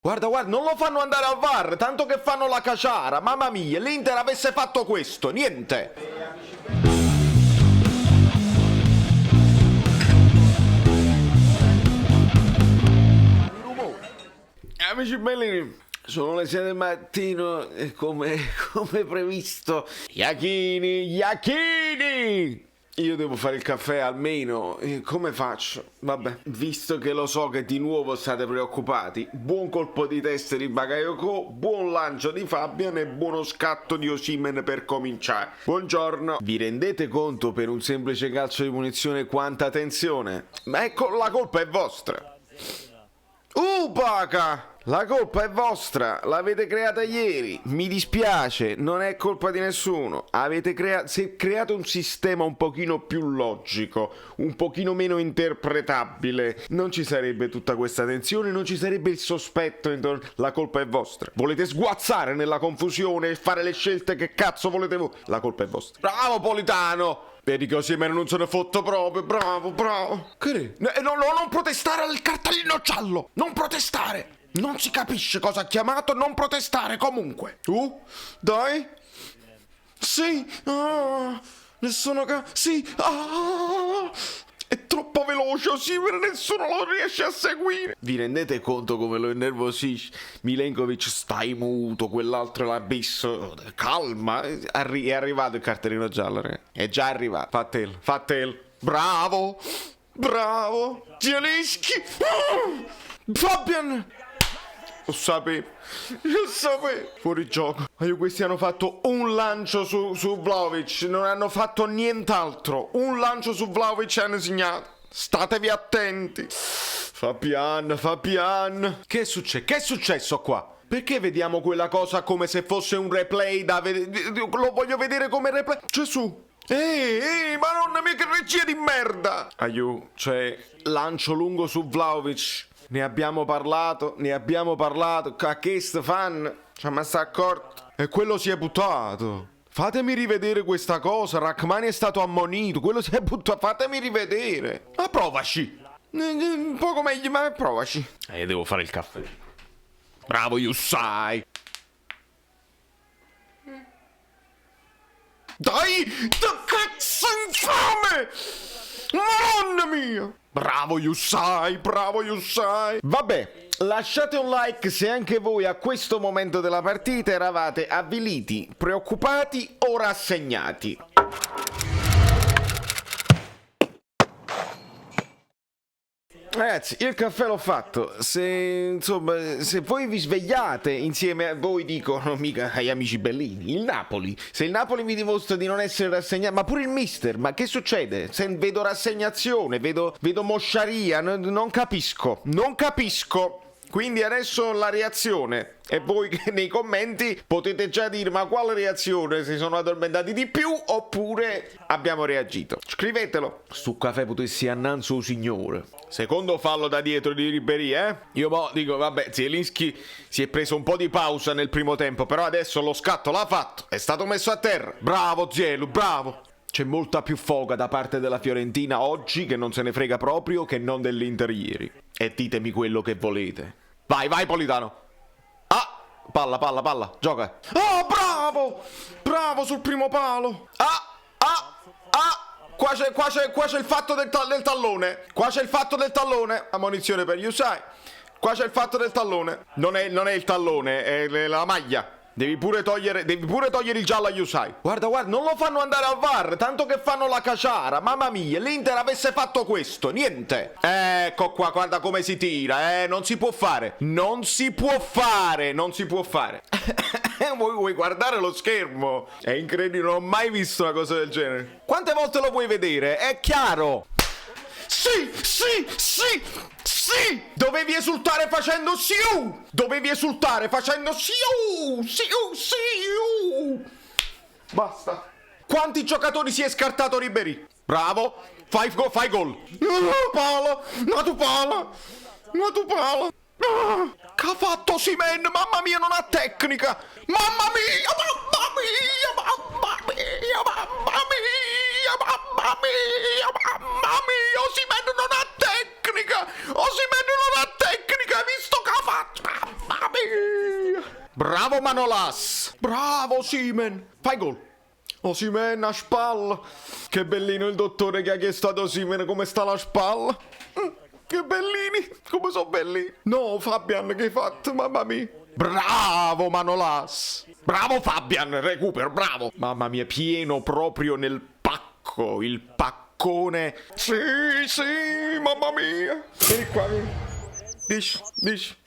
Guarda, non lo fanno andare al VAR, tanto che fanno la caciara. Mamma mia, l'Inter avesse fatto questo, niente. Amici bellini, sono le 6 del mattino e come previsto. Iachini! Io devo fare il caffè almeno, come faccio? Vabbè, visto che lo so che di nuovo state preoccupati, buon colpo di testa di Bakayoko, buon lancio di Fabian e buono scatto di Osimhen per cominciare. Buongiorno. Vi rendete conto per un semplice calcio di punizione quanta tensione? Ma ecco, la colpa è vostra. Baka! La colpa è vostra, l'avete creata ieri, mi dispiace, non è colpa di nessuno. Se create un sistema un pochino più logico, un pochino meno interpretabile, non ci sarebbe tutta questa tensione, non ci sarebbe il sospetto intorno. La colpa è vostra. Volete sguazzare nella confusione e fare le scelte che cazzo volete voi? La colpa è vostra. Bravo Politano! Vedi che Osimhen non se ne fotte proprio, bravo. Che? Non protestare al cartellino giallo, non protestare. Non si capisce cosa ha chiamato, non protestare comunque. Dai. Sì. Sì. È troppo veloce Osimhen, nessuno lo riesce a seguire. Vi rendete conto come lo innervosisce? Milenkovic stai muto, quell'altro l'ha visto. Calma. È arrivato il cartellino giallo, ragazzi. È già arrivato. Fattel. Bravo. Zielinski. Fabian. Lo sapevo. Fuori gioco. Ma questi hanno fatto un lancio su Vlahovic, non hanno fatto nient'altro. Un lancio su Vlahovic e hanno segnato. Statevi attenti. Fabian. Che è successo qua? Perché vediamo quella cosa come se fosse un replay da vedere? Lo voglio vedere come replay. Gesù. Madonna mia, che regia di merda. Cioè, lancio lungo su Vlahovic. Ne abbiamo parlato, a che Stefan, ma sta accorto, e quello si è buttato. Fatemi rivedere questa cosa, Rachmani è stato ammonito, quello si è buttato, fatemi rivedere. Ma provaci, un poco meglio, ma provaci. Devo fare il caffè. Bravo Jussai. Dai, cazzo infame! Madonna mia! Bravo Jussai. Vabbè, lasciate un like se anche voi a questo momento della partita eravate avviliti, preoccupati o rassegnati. Ragazzi, io il caffè l'ho fatto. Se voi vi svegliate insieme a voi, dicono mica agli amici bellini, il Napoli. Se il Napoli mi dimostra di non essere rassegnato, ma pure il mister, ma che succede? Se vedo rassegnazione, vedo mosciaria, non capisco. Quindi adesso la reazione. E voi che nei commenti potete già dire ma quale reazione? Si sono addormentati di più oppure abbiamo reagito? Scrivetelo. Su caffè potessi annanzo o signore. Secondo fallo da dietro di Ribéry, Io dico, vabbè, Zielinski si è preso un po' di pausa nel primo tempo, però adesso lo scatto l'ha fatto, è stato messo a terra. Bravo Zielu, bravo. C'è molta più foga da parte della Fiorentina oggi, che non se ne frega proprio, che non dell'Inter ieri. E ditemi quello che volete. Vai Politano. Palla, gioca. Bravo sul primo palo. Qua c'è il fatto del tallone. Ammonizione per Jussai. Qua c'è il fatto del tallone. Non è il tallone, è la maglia. Devi pure togliere il giallo a Jussai. Guarda, non lo fanno andare al VAR, tanto che fanno la caciara. Mamma mia, l'Inter avesse fatto questo, niente. Ecco qua, guarda come si tira, non si può fare. Vuoi guardare lo schermo? È incredibile, non ho mai visto una cosa del genere. Quante volte lo vuoi vedere? È chiaro. Sì! Dovevi esultare facendo siu! Basta. Quanti giocatori si è scartato Ribéry? Bravo. Fai gol. Palo. Che ha fatto Osimhen? Mamma mia, non ha tecnica. Mamma mia. Osimhen non ha tecnica. Hai visto che ha fatto? Mamma Bravo Manolas! Bravo Simen! Fai gol! Osimhen a spalla! Che bellino il dottore che ha chiesto ad Osimhen come sta la spalla! Che bellini! Come sono belli! No, Fabian, che hai fatto? Mamma mia! Bravo Manolas! Bravo Fabian! Recupero, bravo! Mamma mia, pieno proprio nel pacco! Il paccone! Sì, mamma mia! Vieni qua, vieni! Dici!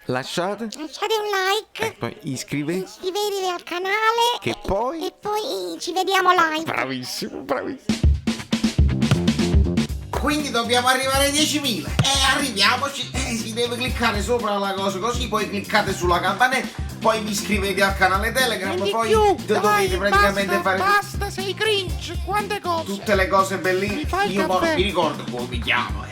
Lasciate un like, poi iscrivetevi iscrivetevi al canale che poi e poi ci vediamo live. bravissimo. Quindi dobbiamo arrivare ai 10.000 e arriviamoci. Si deve cliccare sopra la cosa così, poi cliccate sulla campanella, poi vi iscrivete al canale Telegram, poi dovete praticamente fare Basta, sei cringe, quante cose. tutte le cose belline. Mi fai il Io caffè? mi ricordo come mi chiamo.